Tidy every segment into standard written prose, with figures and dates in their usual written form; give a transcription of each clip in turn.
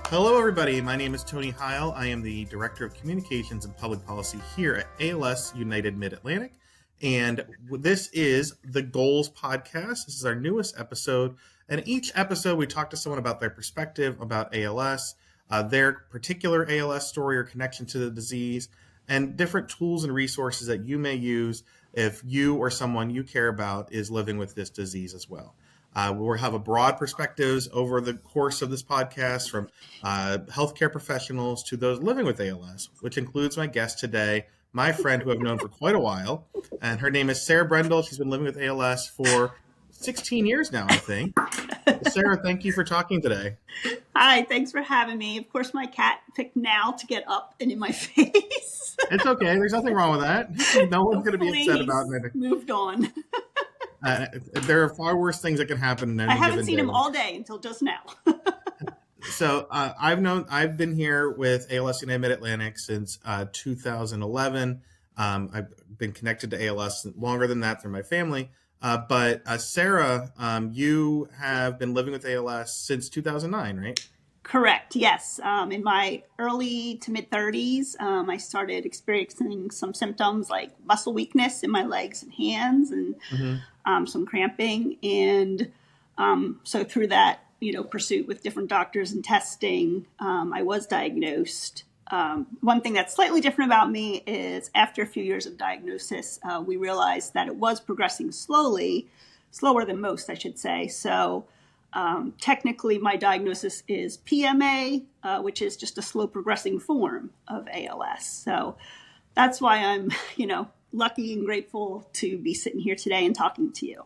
Hello, everybody. My name is Tony Heil. I am the Director of Communications and Public Policy here at ALS United Mid-Atlantic. And this is the Goals Podcast. This is our newest episode. And each episode, we talk to someone about their perspective about ALS, their particular ALS story or connection to the disease, and different tools and resources that you may use if you or someone you care about is living with this disease as well. We'll have a broad perspectives over the course of this podcast from healthcare professionals to those living with ALS, which includes my guest today, my friend who I've known for quite a while. And her name is Sarah Brendle. She's been living with ALS for 16 years now, I think. Sarah, thank you for talking today. Hi, thanks for having me. Of course, my cat picked now to get up and in my face. It's okay. There's nothing wrong with that. No one's going to be upset about it. Moved on. There are far worse things that can happen. I haven't seen him all day until just now. So I've been here with ALS United Mid-Atlantic since 2011. I've been connected to ALS longer than that through my family. But Sarah, you have been living with ALS since 2009, right? Correct. Yes. In my early to mid 30s, I started experiencing some symptoms like muscle weakness in my legs and hands and some cramping. And so through that, pursuit with different doctors and testing, I was diagnosed. One thing that's slightly different about me is after a few years of diagnosis, we realized that it was progressing slower than most, I should say. So technically, my diagnosis is PMA, which is just a slow progressing form of ALS. So that's why I'm, lucky and grateful to be sitting here today and talking to you.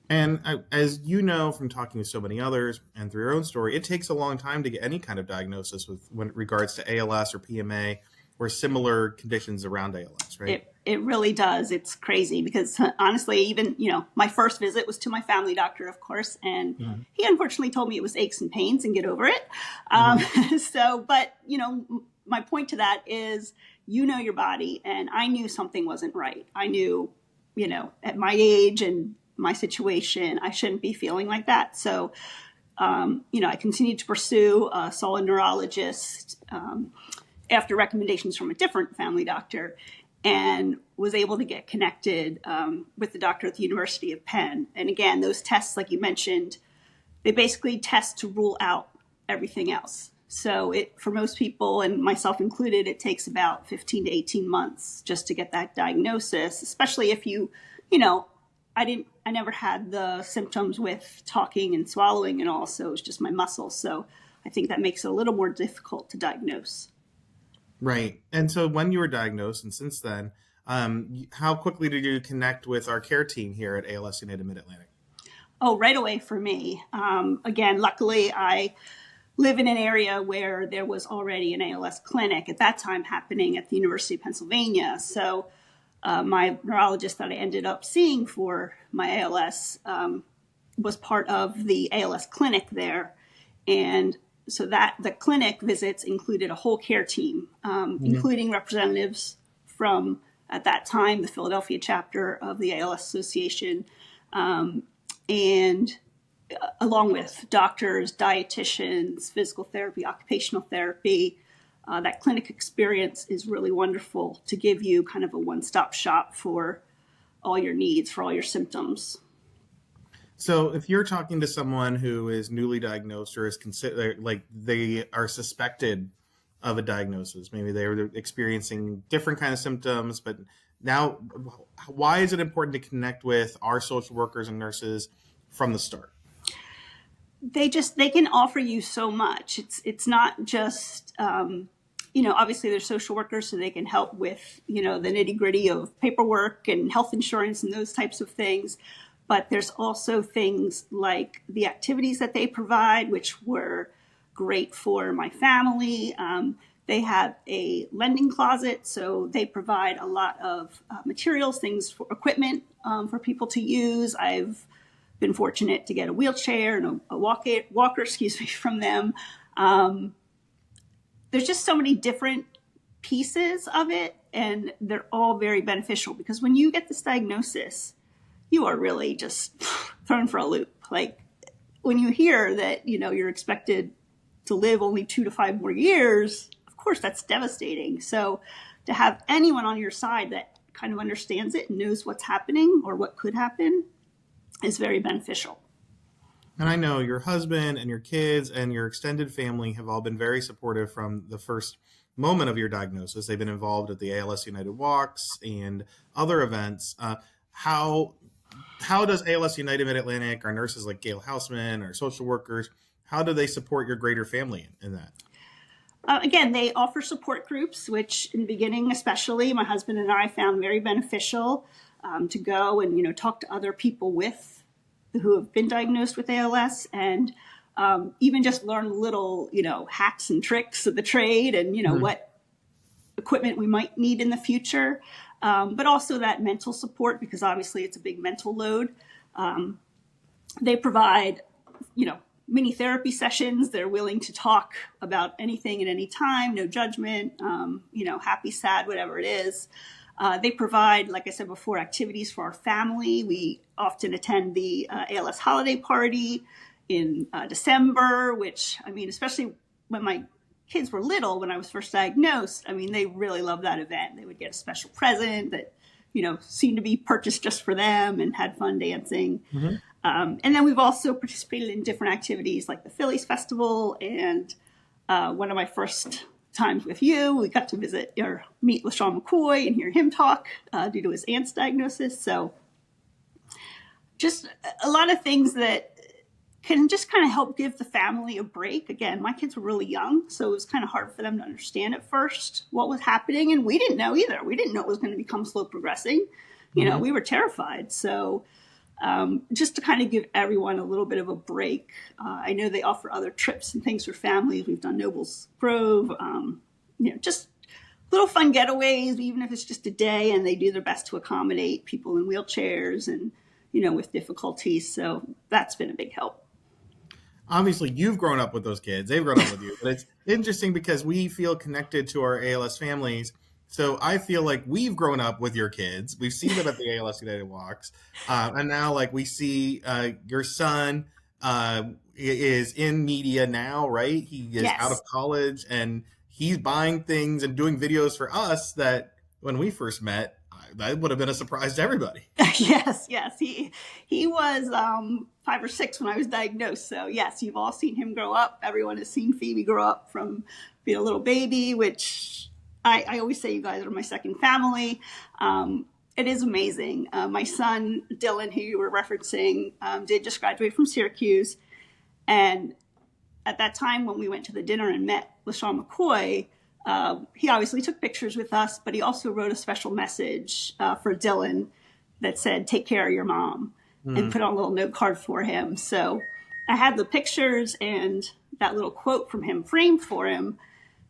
And as you know from talking to so many others and through your own story, it takes a long time to get any kind of diagnosis with when it regards to ALS or PMA or similar conditions around ALS, right? It really does. It's crazy because honestly, even, my first visit was to my family doctor, of course, and he unfortunately told me it was aches and pains and get over it. But my point to that is, your body, and I knew something wasn't right. I knew, at my age and my situation, I shouldn't be feeling like that. So, I continued to pursue, saw a neurologist after recommendations from a different family doctor, and was able to get connected with the doctor at the University of Penn. And again, those tests, like you mentioned, they basically test to rule out everything else. So for most people, and myself included, it takes about 15 to 18 months just to get that diagnosis, especially if I never had the symptoms with talking and swallowing and all, so it was just my muscles. So I think that makes it a little more difficult to diagnose. Right. And so when you were diagnosed, and since then, how quickly did you connect with our care team here at ALS United Mid-Atlantic? Oh, right away for me. Again, luckily, I live in an area where there was already an ALS clinic at that time happening at the University of Pennsylvania. So my neurologist that I ended up seeing for my ALS was part of the ALS clinic there. And so that the clinic visits included a whole care team, including representatives from, at that time, the Philadelphia chapter of the ALS Association, and along with doctors, dietitians, physical therapy, occupational therapy. That clinic experience is really wonderful to give you kind of a one-stop shop for all your needs, for all your symptoms. So if you're talking to someone who is newly diagnosed or is considered like they are suspected of a diagnosis, maybe they're experiencing different kind of symptoms, but now why is it important to connect with our social workers and nurses from the start? They can offer you so much. It's not just, obviously they're social workers, so they can help with, the nitty gritty of paperwork and health insurance and those types of things. But there's also things like the activities that they provide, which were great for my family. They have a lending closet, so they provide a lot of materials, things for equipment for people to use. I've been fortunate to get a wheelchair and a walker, from them. There's just so many different pieces of it, and they're all very beneficial because when you get this diagnosis, you are really just thrown for a loop. Like when you hear that, you're expected to live only 2 to 5 more years, of course, that's devastating. So to have anyone on your side that kind of understands it and knows what's happening or what could happen is very beneficial. And I know your husband and your kids and your extended family have all been very supportive from the first moment of your diagnosis. They've been involved at the ALS United Walks and other events. How does ALS United Mid-Atlantic, our nurses like Gail Houseman, our social workers, how do they support your greater family in that? Again, they offer support groups, which in the beginning, especially, my husband and I found very beneficial to go and, talk to other people who have been diagnosed with ALS and even just learn little, hacks and tricks of the trade and, what equipment we might need in the future. But also that mental support, because obviously it's a big mental load. They provide, mini therapy sessions. They're willing to talk about anything at any time, no judgment, happy, sad, whatever it is. They provide, like I said before, activities for our family. We often attend the ALS holiday party in December, which, especially when my kids were little, when I was first diagnosed, they really loved that event. They would get a special present that, seemed to be purchased just for them and had fun dancing. Mm-hmm. And then we've also participated in different activities like the Phillies Festival. And one of my first times with you, we got to visit or meet LaShawn McCoy and hear him talk due to his aunt's diagnosis. So just a lot of things that can just kind of help give the family a break. Again, my kids were really young, so it was kind of hard for them to understand at first what was happening. And we didn't know either. We didn't know it was going to become slow progressing. We were terrified. So just to kind of give everyone a little bit of a break. I know they offer other trips and things for families. We've done Nobles Grove, just little fun getaways, even if it's just a day, and they do their best to accommodate people in wheelchairs and, with difficulties. So that's been a big help. Obviously, you've grown up with those kids. They've grown up with you. But it's interesting because we feel connected to our ALS families. So I feel like we've grown up with your kids. We've seen them at the ALS United Walks. And now, we see your son is in media now, right? He is out of college, and he's buying things and doing videos for us that when we first met, that would have been a surprise to everybody. Yes. He was 5 or 6 when I was diagnosed. So yes, you've all seen him grow up. Everyone has seen Phoebe grow up from being a little baby, which I always say you guys are my second family. It is amazing. My son, Dylan, who you were referencing, did just graduate from Syracuse. And at that time when we went to the dinner and met LaShawn McCoy, he obviously took pictures with us, but he also wrote a special message for Dylan that said, "Take care of your mom," and put on a little note card for him. So I had the pictures and that little quote from him framed for him,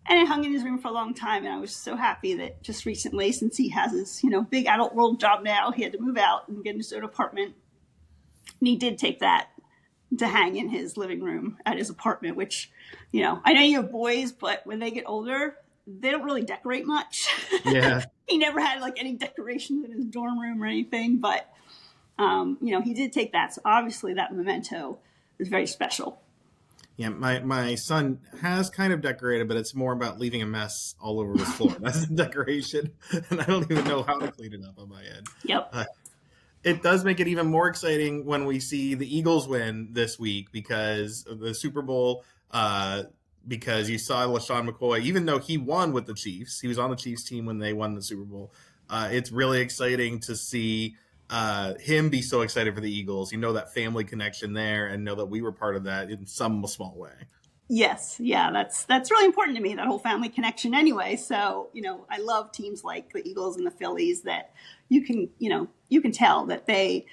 and it hung in his room for a long time. And I was so happy that just recently, since he has his, big adult world job now, he had to move out and get his own apartment. And he did take that to hang in his living room at his apartment, which, I know you have boys, but when they get older, they don't really decorate much. Yeah. He never had any decorations in his dorm room or anything, but, he did take that. So obviously that memento is very special. Yeah, my son has kind of decorated, but it's more about leaving a mess all over his floor. That's the decoration, and I don't even know how to clean it up on my end. Yep. It does make it even more exciting when we see the Eagles win this week because of the Super Bowl, because you saw LaShawn McCoy, even though he won with the Chiefs, he was on the Chiefs team when they won the Super Bowl. It's really exciting to see him be so excited for the Eagles. That family connection there, and know that we were part of that in some small way. Yes. Yeah, that's really important to me, that whole family connection anyway. So, I love teams like the Eagles and the Phillies that you can tell that they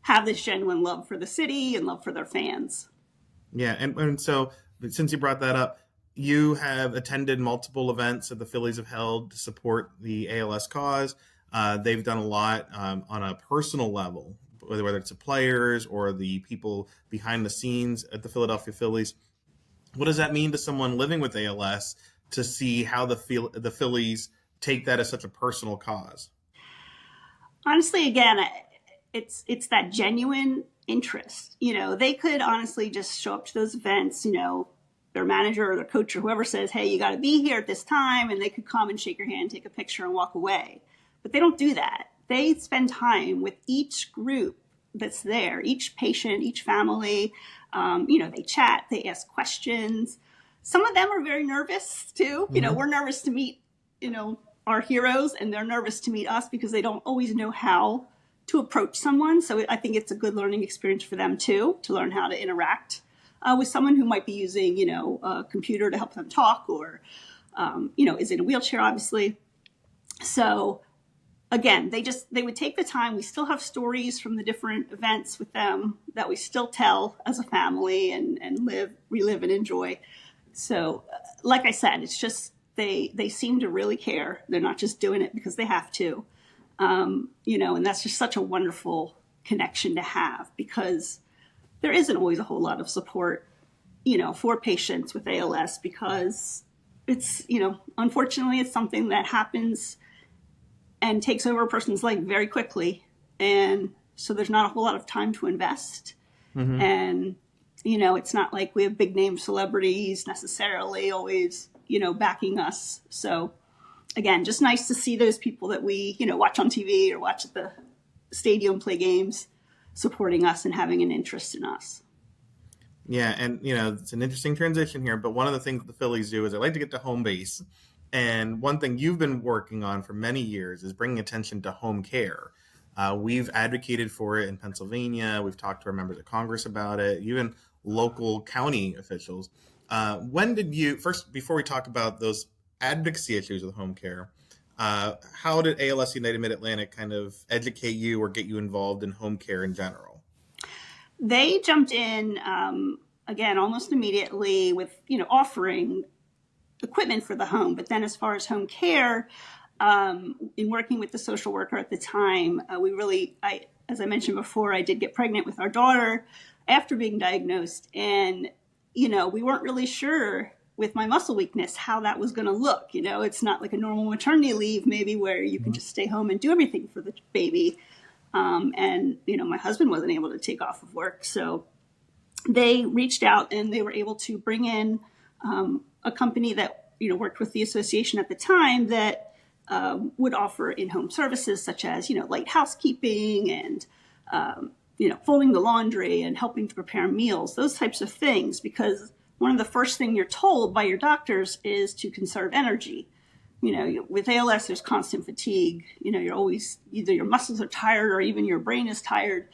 have this genuine love for the city and love for their fans. Yeah. And so since you brought that up, you have attended multiple events that the Phillies have held to support the ALS cause. They've done a lot on a personal level, whether it's the players or the people behind the scenes at the Philadelphia Phillies. What does that mean to someone living with ALS to see how the Phillies take that as such a personal cause? Honestly, again, it's that genuine interest. They could honestly just show up to those events, their their manager or their coach or whoever says, hey, you got to be here at this time, and they could come and shake your hand, take a picture, and walk away. But they don't do that. They spend time with each group that's there, each patient, each family. They chat, they ask questions. Some of them are very nervous too. Mm-hmm. We're nervous to meet, our heroes, and they're nervous to meet us because they don't always know how to approach someone. So I think it's a good learning experience for them too, to learn how to interact with someone who might be using, a computer to help them talk, or, is in a wheelchair, obviously. So again, they would take the time. We still have stories from the different events with them that we still tell as a family and relive and enjoy. So like I said, it's just, they seem to really care. They're not just doing it because they have to, and that's just such a wonderful connection to have, because there isn't always a whole lot of support, for patients with ALS, because it's, unfortunately it's something that happens and takes over a person's life very quickly. And so there's not a whole lot of time to invest. Mm-hmm. And, it's not like we have big name celebrities necessarily always, backing us. So again, just nice to see those people that we, watch on TV or watch at the stadium play games, supporting us and having an interest in us. Yeah, and it's an interesting transition here, but one of the things the Phillies do is they like to get to home base. And one thing you've been working on for many years is bringing attention to home care. We've advocated for it in Pennsylvania. We've talked to our members of Congress about it, even local county officials. When did you, first, before we talk about those advocacy issues with home care, how did ALS United Mid-Atlantic kind of educate you or get you involved in home care in general? They jumped in, again, almost immediately with, offering equipment for the home. But then as far as home care, in working with the social worker at the time, as I mentioned before, I did get pregnant with our daughter after being diagnosed. And, we weren't really sure with my muscle weakness how that was going to look. It's not like a normal maternity leave, maybe, where you can just stay home and do everything for the baby. And my husband wasn't able to take off of work. So they reached out and they were able to bring in a company that, worked with the association at the time that would offer in-home services such as, light housekeeping and, folding the laundry and helping to prepare meals, those types of things. Because one of the first things you're told by your doctors is to conserve energy. With ALS, there's constant fatigue. You're always, either your muscles are tired or even your brain is tired.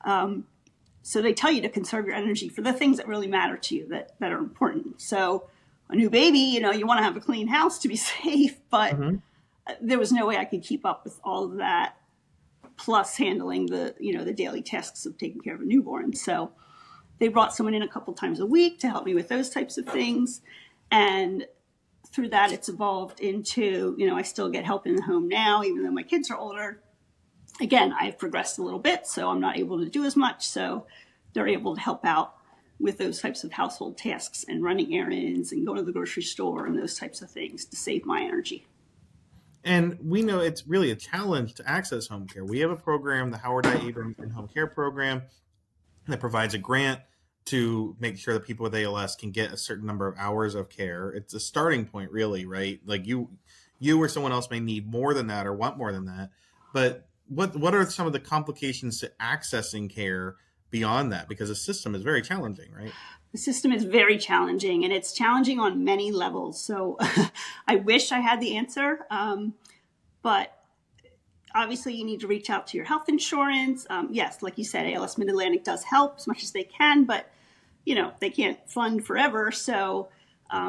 So they tell you to conserve your energy for the things that really matter to you, that are important. So a new baby, you want to have a clean house to be safe, but mm-hmm. There was no way I could keep up with all of that, plus handling the daily tasks of taking care of a newborn. So they brought someone in a couple times a week to help me with those types of things. And through that, it's evolved into, I still get help in the home now, even though my kids are older. Again, I've progressed a little bit, so I'm not able to do as much. So they're able to help out with those types of household tasks and running errands and going to the grocery store and those types of things to save my energy. And we know it's really a challenge to access home care. We have a program, the Howard I. Abrams Home Care Program, that provides a grant to make sure that people with ALS can get a certain number of hours of care. It's a starting point, really, right? Like you or someone else may need more than that or want more than that. But what are some of the complications to accessing care beyond that? Because the system is very challenging, right? The system is very challenging, and it's challenging on many levels. So I wish I had the answer, but obviously you need to reach out to your health insurance. Yes, like you said, ALS Mid-Atlantic does help as much as they can, but they can't fund forever. So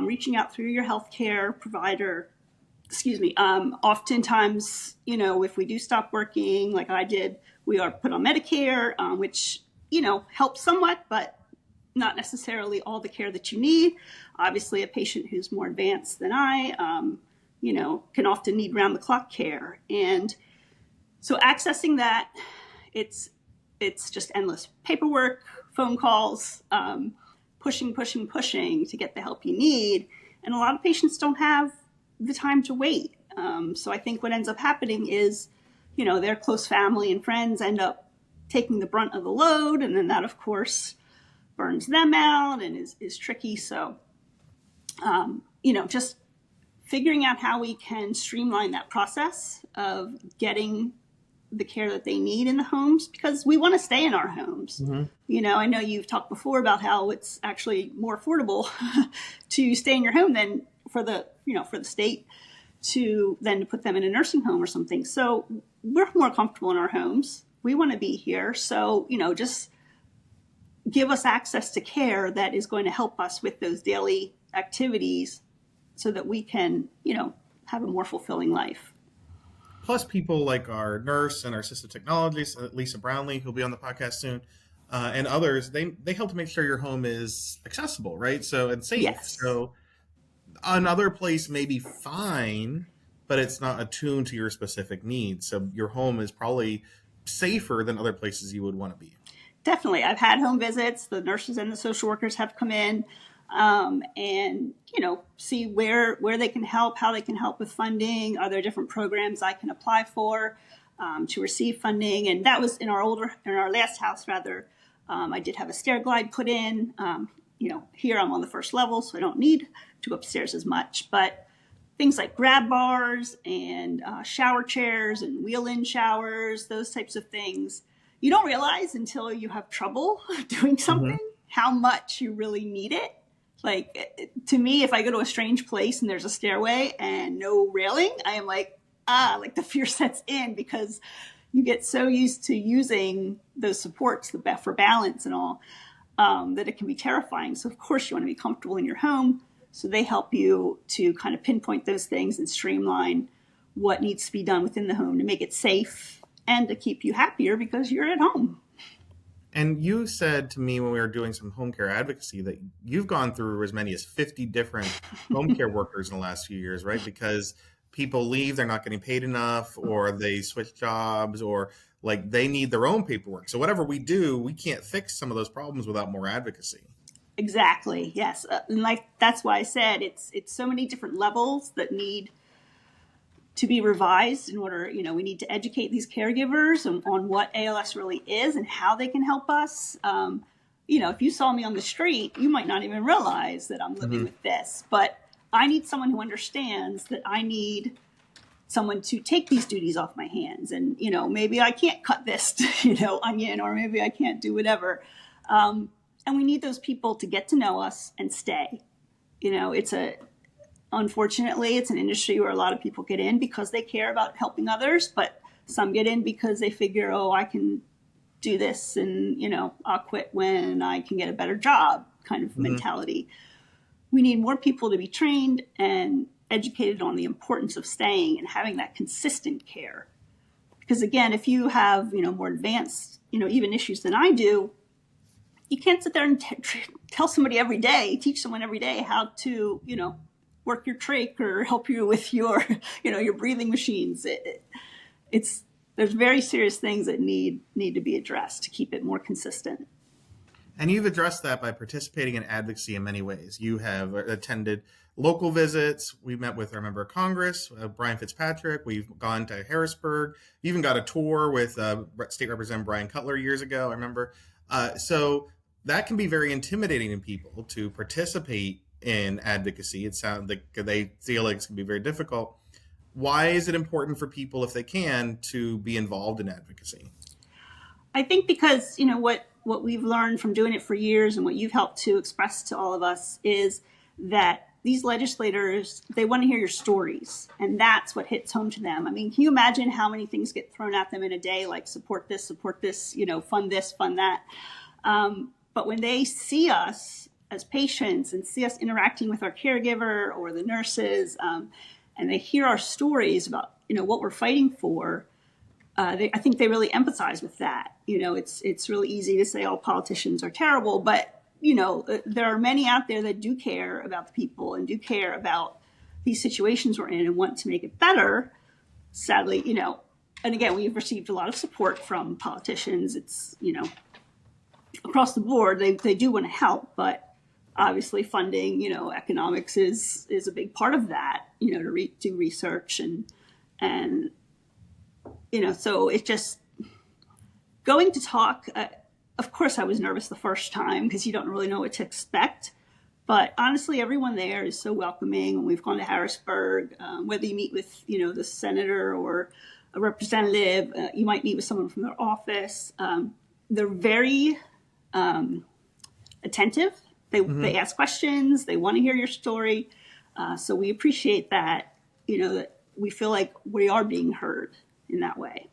reaching out through your healthcare provider, oftentimes, if we do stop working, like I did, we are put on Medicare, which, helps somewhat, but not necessarily all the care that you need. Obviously, a patient who's more advanced than I, can often need round-the-clock care. And so accessing that, it's just endless paperwork, phone calls, pushing to get the help you need. And a lot of patients don't have the time to wait. So I think what ends up happening is, their close family and friends end up taking the brunt of the load. And then that, of course, burns them out and is tricky. So Just figuring out how we can streamline that process of getting the care that they need in the homes, because we want to stay in our homes. I know you've talked before about how it's actually more affordable to stay in your home than for the state to put them in a nursing home or something. So we're more comfortable in our homes. We want to be here. So, just give us access to care that is going to help us with those daily activities so that we can, have a more fulfilling life. Plus, people like our nurse and our assistive technologist, Lisa Brownlee, who'll be on the podcast soon, and others, they help to make sure your home is accessible, right? So, and safe. Yes. So another place may be fine, but it's not attuned to your specific needs. So your home is probably safer than other places you would want to be. Definitely. I've had home visits. The nurses and the social workers have come in and, see where they can help, how they can help with funding. Are there different programs I can apply for to receive funding? And that was in our last house, rather. I did have a stair glide put in. Here I'm on the first level, so I don't need to go upstairs as much. But things like grab bars and shower chairs and wheel-in showers, those types of things, you don't realize until you have trouble doing something how much you really need it. Like, to me, if I go to a strange place and there's a stairway and no railing, I am like the fear sets in, because you get so used to using those supports for balance and all, that it can be terrifying. So of course you want to be comfortable in your home. So they help you to kind of pinpoint those things and streamline what needs to be done within the home to make it safe and to keep you happier because you're at home. And you said to me when we were doing some home care advocacy that you've gone through as many as 50 different home care workers in the last few years, right? Because people leave, they're not getting paid enough, or they switch jobs, or like they need their own paperwork. So whatever we do, we can't fix some of those problems without more advocacy. Exactly. Yes. And that's why I said it's so many different levels that need to be revised in order, we need to educate these caregivers on what ALS really is and how they can help us. If you saw me on the street, you might not even realize that I'm living with this, but I need someone who understands that I need someone to take these duties off my hands. And, maybe I can't cut this, onion, or maybe I can't do whatever. And we need those people to get to know us and stay. Unfortunately, it's an industry where a lot of people get in because they care about helping others, but some get in because they figure, I can do this and, I'll quit when I can get a better job kind of mentality. We need more people to be trained and educated on the importance of staying and having that consistent care. Because again, if you have, more advanced, even issues than I do, you can't sit there and tell somebody every day, teach someone every day how to, work your trach or help you with your, your breathing machines. There's very serious things that need to be addressed to keep it more consistent. And you've addressed that by participating in advocacy in many ways. You have attended local visits. We met with our member of Congress, Brian Fitzpatrick. We've gone to Harrisburg. You even got a tour with State Representative Brian Cutler years ago, I remember. So that can be very intimidating to people to participate in advocacy. It sounds like they feel like it's going to be very difficult. Why is it important for people, if they can, to be involved in advocacy? I think because, what we've learned from doing it for years and what you've helped to express to all of us is that these legislators, they want to hear your stories, and that's what hits home to them. I mean, can you imagine how many things get thrown at them in a day, like support this, fund this, fund that. But when they see us as patients and see us interacting with our caregiver or the nurses, and they hear our stories about, what we're fighting for, I think they really empathize with that. It's really easy to say all politicians are terrible, but, there are many out there that do care about the people and do care about these situations we're in and want to make it better. Sadly, and again, we've received a lot of support from politicians. It's, across the board, they do want to help, but obviously funding, economics is a big part of that, to do research and so it's just going to talk. Of course, I was nervous the first time because you don't really know what to expect. But honestly, everyone there is so welcoming. We've gone to Harrisburg, whether you meet with, the senator or a representative, you might meet with someone from their office. They're very attentive. They ask questions. They want to hear your story. So we appreciate that, that we feel like we are being heard in that way.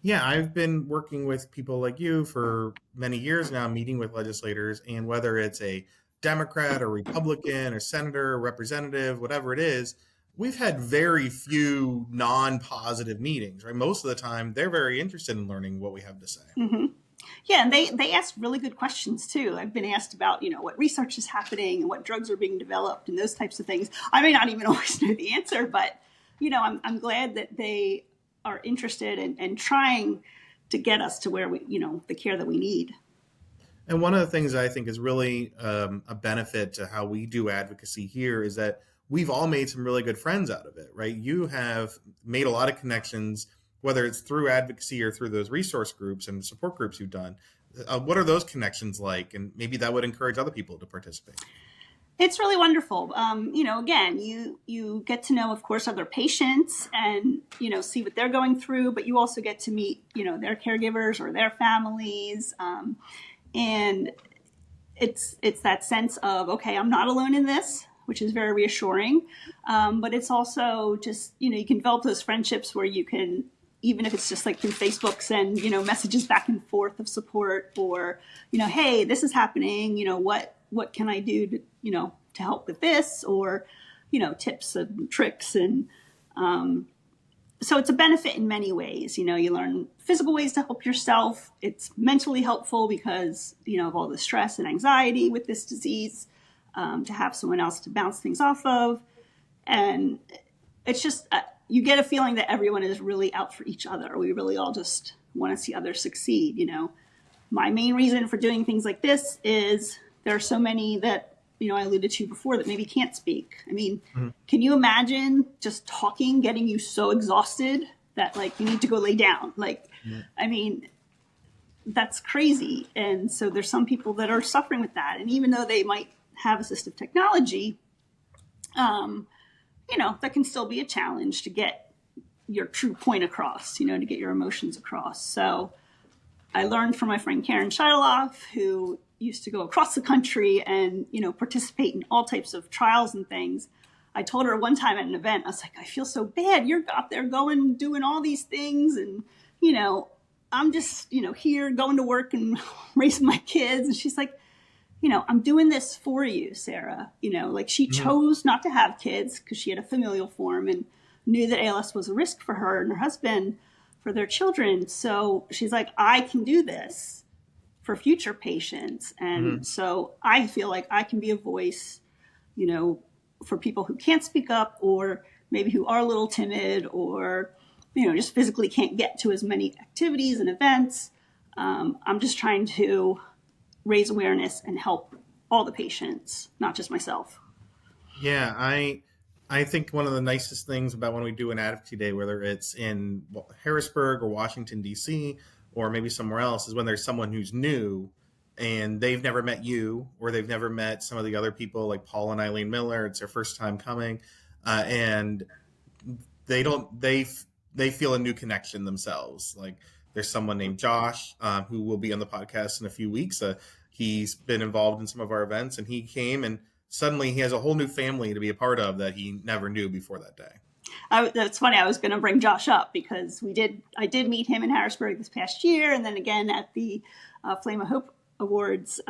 Yeah, I've been working with people like you for many years now, meeting with legislators, and whether it's a Democrat or Republican or senator or representative, whatever it is, we've had very few non-positive meetings, right? Most of the time, they're very interested in learning what we have to say. Mm-hmm. Yeah, and they ask really good questions too. I've been asked about, what research is happening and what drugs are being developed and those types of things. I may not even always know the answer, but I'm glad that they are interested and trying to get us to where we, the care that we need. And one of the things I think is really a benefit to how we do advocacy here is that we've all made some really good friends out of it, right? You have made a lot of connections, whether it's through advocacy or through those resource groups and support groups you've done. What are those connections like? And maybe that would encourage other people to participate. It's really wonderful. Again, you get to know, of course, other patients and, see what they're going through, but you also get to meet, their caregivers or their families. And it's that sense of, okay, I'm not alone in this, which is very reassuring. But it's also just, you can develop those friendships where you can, even if it's just like through Facebook, send, messages back and forth of support or, hey, this is happening, what can I do to, to help with this, or, tips and tricks. And so it's a benefit in many ways. You learn physical ways to help yourself. It's mentally helpful because, of all the stress and anxiety with this disease, to have someone else to bounce things off of. And it's just, you get a feeling that everyone is really out for each other. We really all just want to see others succeed. My main reason for doing things like this is there are so many that, I alluded to before that maybe can't speak. I mean, Can you imagine just talking, getting you so exhausted that you need to go lay down? I mean, that's crazy. And so there's some people that are suffering with that. And even though they might have assistive technology, that can still be a challenge to get your true point across, to get your emotions across. So I learned from my friend Karen Shideloff, who used to go across the country and, participate in all types of trials and things. I told her one time at an event, I was like, I feel so bad. You're out there doing all these things. And, I'm just, here going to work and raising my kids. And she's like, I'm doing this for you, Sarah. She chose not to have kids because she had a familial form and knew that ALS was a risk for her and her husband, for their children. So she's like, I can do this for future patients. And so I feel like I can be a voice, for people who can't speak up or maybe who are a little timid or, just physically can't get to as many activities and events. I'm just trying to raise awareness and help all the patients, not just myself. Yeah, I think one of the nicest things about when we do an advocacy day, whether it's in Harrisburg or Washington, D.C., or maybe somewhere else, is when there's someone who's new and they've never met you or they've never met some of the other people like Paul and Eileen Miller. It's their first time coming, and they feel a new connection themselves. Like there's someone named Josh who will be on the podcast in a few weeks. He's been involved in some of our events, and he came and suddenly he has a whole new family to be a part of that he never knew before that day. That's funny. I was going to bring Josh up because I did meet him in Harrisburg this past year, and then again at the Flame of Hope Awards,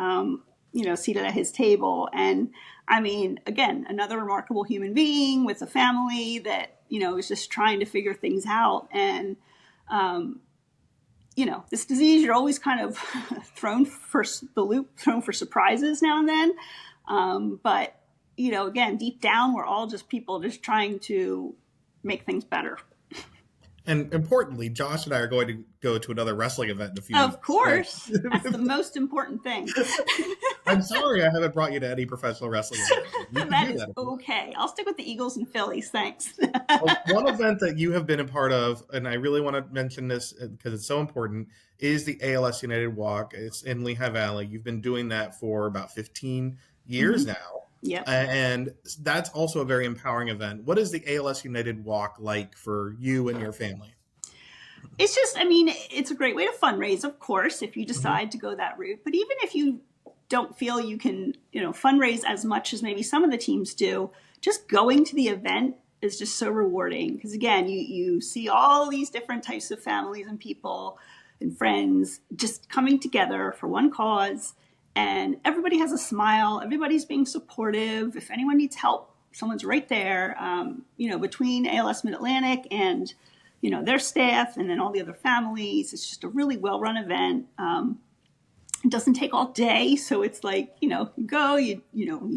seated at his table. And I mean, again, another remarkable human being with a family that, is just trying to figure things out. And, this disease, you're always kind of thrown for the loop, thrown for surprises now and then. But, again, deep down, we're all just people just trying to make things better. And importantly, Josh and I are going to go to another wrestling event in a few weeks. Of course. That's the most important thing. I'm sorry I haven't brought you to any professional wrestling event. That is okay. I'll stick with the Eagles and Phillies. Thanks. One event that you have been a part of, and I really want to mention this because it's so important, is the ALS United Walk. It's in Lehigh Valley. You've been doing that for about 15 years now. Yep. And that's also a very empowering event. What is the ALS United Walk like for you and your family? It's just, I mean, it's a great way to fundraise, of course, if you decide to go that route. But even if you don't feel you can, fundraise as much as maybe some of the teams do, just going to the event is just so rewarding. Because again, you see all these different types of families and people and friends just coming together for one cause. And everybody has a smile. Everybody's being supportive. If anyone needs help, someone's right there. Between ALS Mid-Atlantic and their staff and then all the other families. It's just a really well-run event. It doesn't take all day. So it's like, you go, you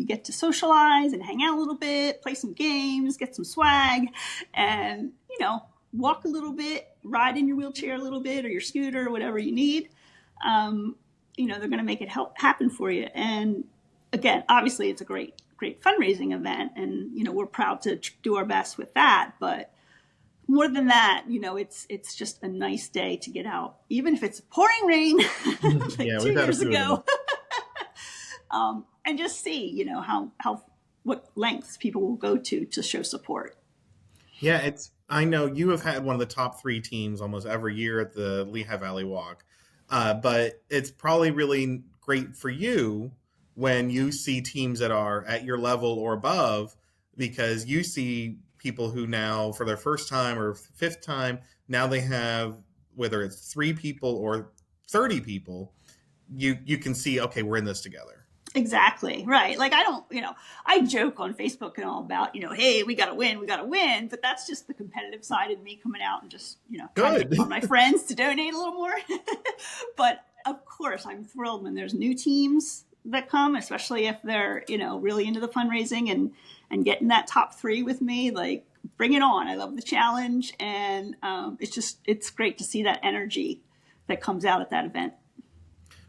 get to socialize and hang out a little bit, play some games, get some swag, and, walk a little bit, ride in your wheelchair a little bit or your scooter or whatever you need. They're going to make it happen for you. And again, obviously it's a great fundraising event. And, we're proud to do our best with that. But more than that, it's just a nice day to get out, even if it's pouring rain like 2 years ago, and just see, what lengths people will go to show support. Yeah, I know you have had one of the top 3 teams almost every year at the Lehigh Valley Walk, but it's probably really great for you when you see teams that are at your level or above, because you see people who now for their first time or 5th time, now they have, whether it's 3 people or 30 people, you can see, okay, we're in this together. Exactly. Right. Like I joke on Facebook and all about, hey, we got to win. But that's just the competitive side of me coming out and just, trying to get all my friends to donate a little more. But of course, I'm thrilled when there's new teams that come, especially if they're, really into the fundraising and getting that top 3 with me. Like, bring it on. I love the challenge. And it's great to see that energy that comes out at that event.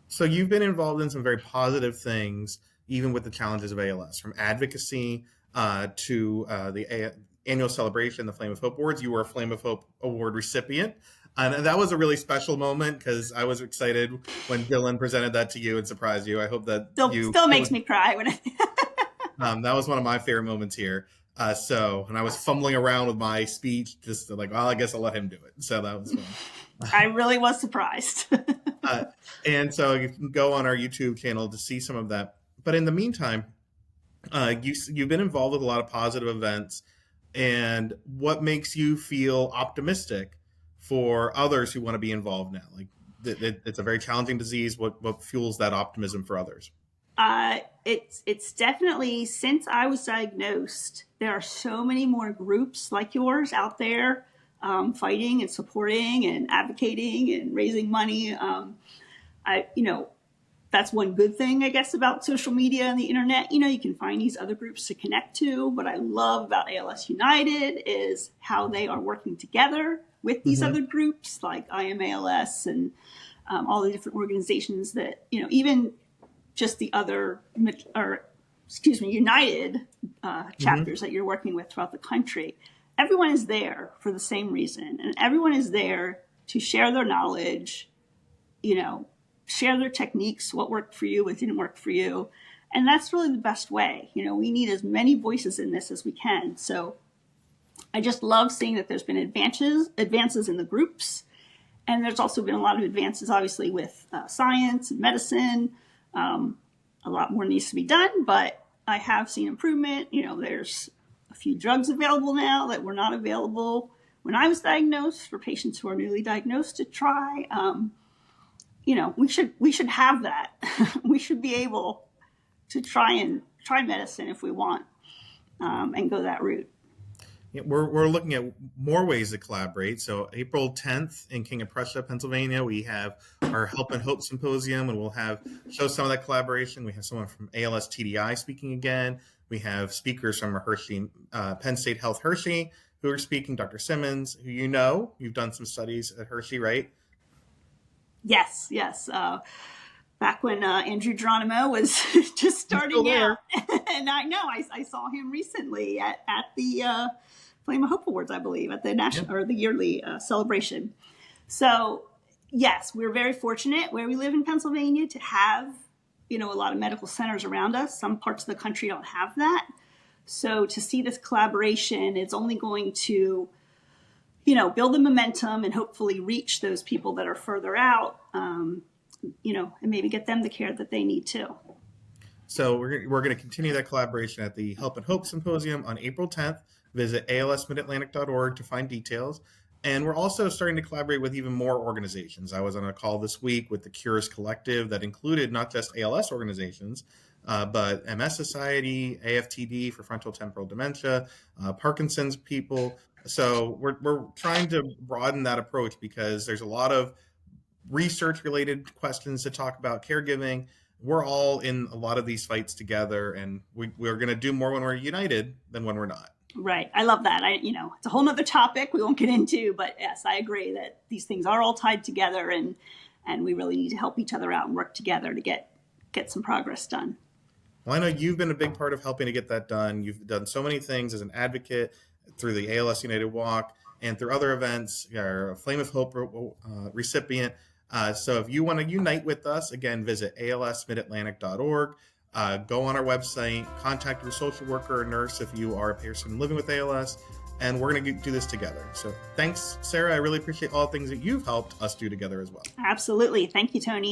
So you've been involved in some very positive things, even with the challenges of ALS, from advocacy to the annual celebration, the Flame of Hope Awards. You were a Flame of Hope Award recipient. And that was a really special moment because I was excited when Dylan presented that to you and surprised you. I hope that still makes me cry when that was one of my favorite moments here. And I was fumbling around with my speech, just like, well, I guess I'll let him do it. So that was fun. I really was surprised. And so you can go on our YouTube channel to see some of that. But in the meantime, you've been involved with a lot of positive events. And what makes you feel optimistic for others who want to be involved now? Like, it's a very challenging disease. What fuels that optimism for others? It's definitely, since I was diagnosed, there are so many more groups like yours out there fighting and supporting and advocating and raising money. That's one good thing, I guess, about social media and the internet. You can find these other groups to connect to. What I love about ALS United is how they are working together with these other groups like I Am ALS and all the different organizations that, even just the other, United chapters that you're working with throughout the country. Everyone is there for the same reason. And everyone is there to share their knowledge, share their techniques, what worked for you, what didn't work for you. And that's really the best way. We need as many voices in this as we can. So I just love seeing that there's been advances in the groups. And there's also been a lot of advances, obviously, with science and medicine. A lot more needs to be done, but I have seen improvement. There's a few drugs available now that were not available when I was diagnosed for patients who are newly diagnosed to try. We should have that. We should be able to try medicine if we want, and go that route. Yeah, we're looking at more ways to collaborate. So April 10th in King of Prussia, Pennsylvania, we have our Help and Hope Symposium, and we'll show some of that collaboration. We have someone from ALS TDI speaking again. We have speakers from Hershey, Penn State Health Hershey, who are speaking. Dr. Simmons, who you've done some studies at Hershey, right? Yes. Back when Andrew Geronimo was just starting out. And I saw him recently at the Flame of Hope Awards, I believe, at the national or the yearly celebration. So yes, we're very fortunate where we live in Pennsylvania to have, a lot of medical centers around us. Some parts of the country don't have that. So to see this collaboration, it's only going to, build the momentum and hopefully reach those people that are further out, and maybe get them the care that they need too. So we're going to continue that collaboration at the Help and Hope Symposium on April 10th. Visit alsmidatlantic.org to find details. And we're also starting to collaborate with even more organizations. I was on a call this week with the Cures Collective that included not just ALS organizations, but MS Society, AFTD for frontal temporal dementia, Parkinson's people. So we're trying to broaden that approach because there's a lot of research-related questions to talk about caregiving. We're all in a lot of these fights together, and we're going to do more when we're united than when we're not. Right. I love that. It's a whole nother topic we won't get into, but yes, I agree that these things are all tied together, and we really need to help each other out and work together to get some progress done. Well, I know you've been a big part of helping to get that done. You've done so many things as an advocate through the ALS United Walk and through other events. You're a Flame of Hope recipient. So if you want to unite with us, again, visit alsmidatlantic.org. Go on our website, contact your social worker or nurse if you are a person living with ALS, and we're going to do this together. So thanks, Sarah. I really appreciate all the things that you've helped us do together as well. Absolutely. Thank you, Tony.